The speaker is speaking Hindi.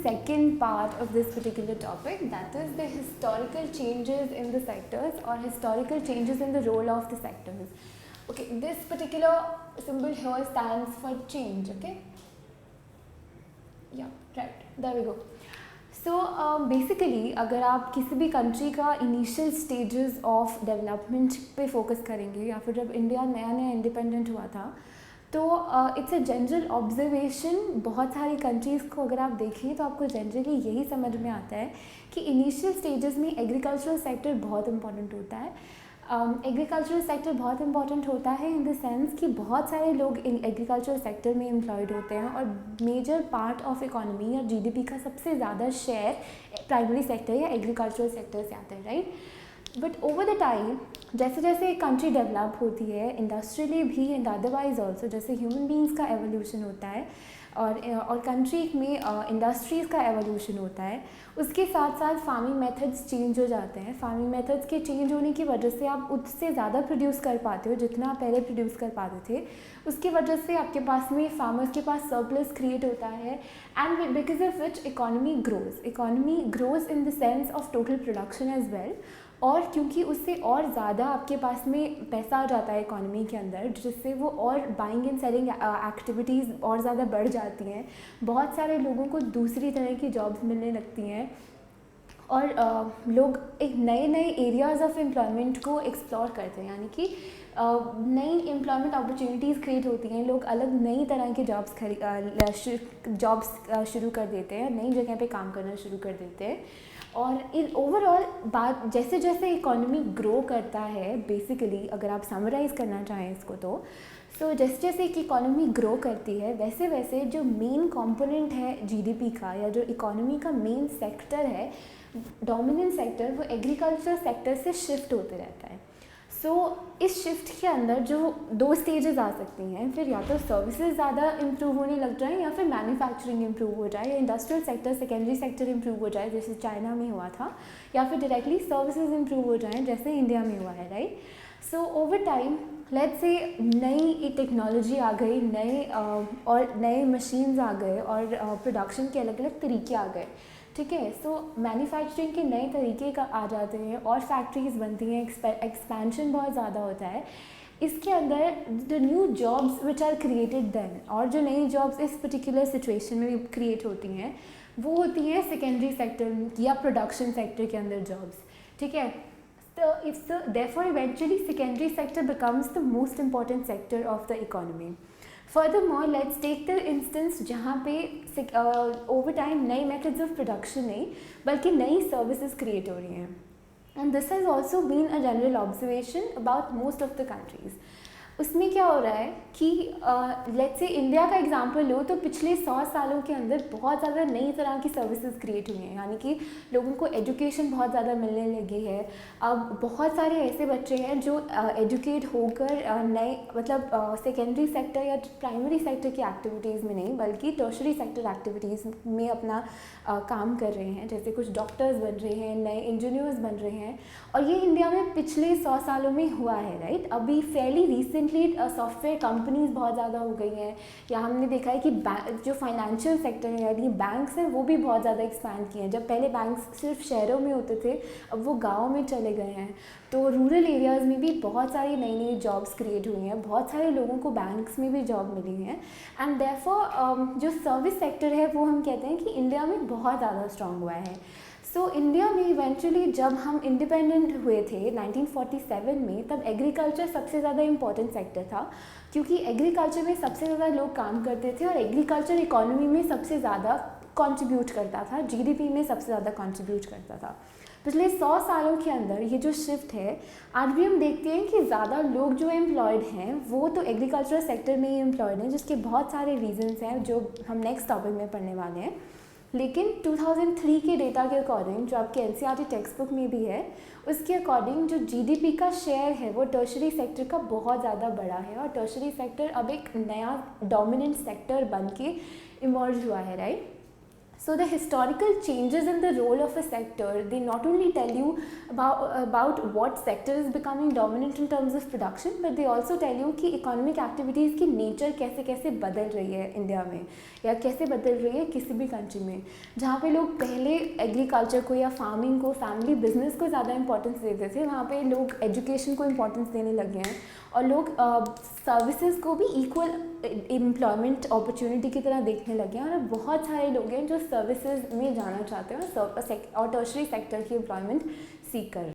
second part of this particular topic, that is the historical changes in the sectors or historical changes in the role of the sectors. Okay, this particular symbol here stands for change. Okay, yeah, right, there we go. So basically अगर आप किसी भी कंट्री का इनिशियल स्टेजेस ऑफ डेवलपमेंट पे फोकस करेंगे या फिर जब इंडिया नया नया इंडिपेंडेंट हुआ था तो इट्स अ जनरल ऑब्जर्वेशन, बहुत सारी कंट्रीज़ को अगर आप देखें तो आपको जनरली यही समझ में आता है कि इनिशियल स्टेजेस में एग्रीकल्चरल सेक्टर बहुत इंपॉर्टेंट होता है। एग्रीकल्चरल सेक्टर बहुत इंपॉर्टेंट होता है इन द सेंस कि बहुत सारे लोग एग्रीकल्चरल सेक्टर में एम्प्लॉयड होते हैं और मेजर पार्ट ऑफ इकोनॉमी या जीडीपी का सबसे ज़्यादा शेयर प्राइमरी सेक्टर या एग्रीकल्चरल सेक्टर से आता है, right. But over the time जैसे जैसे कंट्री डेवलप होती है इंडस्ट्रियली भी एंड अदरवाइज ऑल्सो, जैसे ह्यूमन बींग्स का एवोल्यूशन होता है और कंट्री में इंडस्ट्रीज़ का एवोल्यूशन होता है, उसके साथ साथ फार्मिंग मेथड्स चेंज हो जाते हैं। फार्मिंग मेथड्स के चेंज होने की वजह से आप उससे ज़्यादा प्रोड्यूस कर पाते हो जितना आप पहले प्रोड्यूस कर पाते थे। उसकी वजह से आपके पास में फार्मर्स के पास सरप्लस क्रिएट होता है and because of which economy grows in the sense of total production as well. और क्योंकि उससे और ज़्यादा आपके पास में पैसा आ जाता है इकोनॉमी के अंदर, जिससे वो और बाइंग एंड सेलिंग एक्टिविटीज़ और ज़्यादा बढ़ जाती हैं। बहुत सारे लोगों को दूसरी तरह की जॉब्स मिलने लगती हैं और लोग एक नए नए एरियाज़ ऑफ एम्प्लॉयमेंट को एक्सप्लोर करते हैं, यानी कि नई एम्प्लॉयमेंट अपॉर्चुनिटीज़ क्रिएट होती हैं। लोग अलग नई तरह के जॉब्स शुरू कर देते हैं, नई जगह पे काम करना शुरू कर देते हैं। और इन ओवरऑल बात जैसे जैसे इकोनॉमी ग्रो करता है, बेसिकली अगर आप समराइज़ करना चाहें इसको तो जैसे जैसे कि इकोनॉमी ग्रो करती है वैसे वैसे जो मेन कंपोनेंट है जीडीपी का या जो इकोनॉमी का मेन सेक्टर है, डोमिनेंट सेक्टर, वो एग्रीकल्चर सेक्टर से शिफ्ट होते रहता है। इस शिफ्ट के अंदर जो दो स्टेजेस आ सकती हैं, फिर या तो सर्विसेज ज़्यादा इम्प्रूव होने लग जाए या फिर मैन्युफैक्चरिंग इम्प्रूव हो जाए या industrial sector secondary sector improve हो जाए जैसे चाइना में हुआ था, या फिर डायरेक्टली सर्विसेज इम्प्रूव हो जाएँ जैसे इंडिया में हुआ है, right. So over time let's say नई टेक्नोलॉजी आ गई, नए मशीन्स आ गए और प्रोडक्शन के अलग अलग तरीके आ गए, ठीक है। सो मैन्युफैक्चरिंग के नए तरीके का आ जाते हैं और फैक्ट्रीज बनती हैं, एक्सपेंशन बहुत ज़्यादा होता है। इसके अंदर the new jobs which are created then, और जो नई जॉब्स इस पर्टिकुलर सिचुएशन में क्रिएट होती हैं वो होती हैं सेकेंडरी सेक्टर या प्रोडक्शन सेक्टर के अंदर जॉब्स, ठीक है। तो therefore eventually secondary sector becomes the most important sector of the economy. Furthermore, let's take the instance जहाँ पे over time नई methods of production नहीं बल्कि नई services create हो रही हैं, and this has also been a general observation about most of the countries. उसमें क्या हो रहा है कि लेट्स से इंडिया का एग्जांपल लो तो पिछले 100 सालों के अंदर बहुत ज़्यादा नई तरह की सर्विसेज क्रिएट हुई हैं, यानी कि लोगों को एजुकेशन बहुत ज़्यादा मिलने लगी है। अब बहुत सारे ऐसे बच्चे हैं जो एजुकेट होकर नए मतलब सेकेंडरी सेक्टर या प्राइमरी सेक्टर की एक्टिविटीज़ में नहीं बल्कि टर्शरी सेक्टर एक्टिविटीज़ में अपना काम कर रहे हैं, जैसे कुछ डॉक्टर्स बन रहे हैं, नए इंजीनियर्स बन रहे हैं, और ये इंडिया में पिछले 100 सालों में हुआ है, राइट। अभी फेयरली रिसेंटली सॉफ्टवेयर कंपनीज बहुत ज़्यादा हो गई हैं, या हमने देखा है कि जो फाइनेंशियल सेक्टर है यानी बैंक्स हैं वो भी बहुत ज़्यादा एक्सपैंड किए हैं। जब पहले बैंक्स सिर्फ शहरों में होते थे अब वो गाँव में चले गए हैं, तो रूरल एरियाज़ में भी बहुत सारी नई नई जॉब्स क्रिएट हुई हैं, बहुत सारे लोगों को बैंक्स में भी जॉब मिली हैं। एंड देयरफॉर जो सर्विस सेक्टर है वो हम कहते हैं कि इंडिया में बहुत ज़्यादा स्ट्रॉन्ग हुआ है। इंडिया में इवेंचुअली जब हम इंडिपेंडेंट हुए थे 1947 में, तब एग्रीकल्चर सबसे ज़्यादा इम्पॉर्टेंट सेक्टर था, क्योंकि एग्रीकल्चर में सबसे ज़्यादा लोग काम करते थे और एग्रीकल्चर इकोनॉमी में सबसे ज़्यादा कंट्रीब्यूट करता था, जीडीपी में सबसे ज़्यादा कंट्रीब्यूट करता था। पिछले 100 सालों के अंदर ये जो शिफ्ट है, आज भी हम देखते हैं कि ज़्यादा लोग जो एम्प्लॉयड हैं वो तो एग्रीकल्चर सेक्टर में ही एम्प्लॉयड हैं, जिसके बहुत सारे रीजंस हैं जो हम नेक्स्ट टॉपिक में पढ़ने वाले हैं। लेकिन 2003 के डेटा के अकॉर्डिंग, जो आपके एनसीईआरटी टेक्स्ट बुक में भी है, उसके अकॉर्डिंग जो जीडीपी का शेयर है वो टर्शरी सेक्टर का बहुत ज़्यादा बड़ा है और टर्शरी सेक्टर अब एक नया डोमिनेंट सेक्टर बन के इमर्ज हुआ है, right. So the historical changes in the role of a sector, they not only tell you about what sector is becoming dominant in terms of production, but they also tell you कि economic activities की nature कैसे कैसे बदल रही है इंडिया में, या कैसे बदल रही है किसी भी कंट्री में। जहाँ पे लोग पहले एग्रीकल्चर को या फार्मिंग को, फैमिली बिजनेस को ज़्यादा इंपॉर्टेंस देते थे, वहाँ पे लोग एजुकेशन को इंपॉर्टेंस देने लगे हैं, और लोग सर्विसेज को भी इक्वल एम्प्लॉयमेंट अपॉर्चुनिटी की तरह देखने लगे हैं। और अब बहुत सारे लोग हैं जो सर्विसेज में जाना चाहते हैं और टर्शरी सेक्टर की एम्प्लॉयमेंट सीख कर रहे हैं।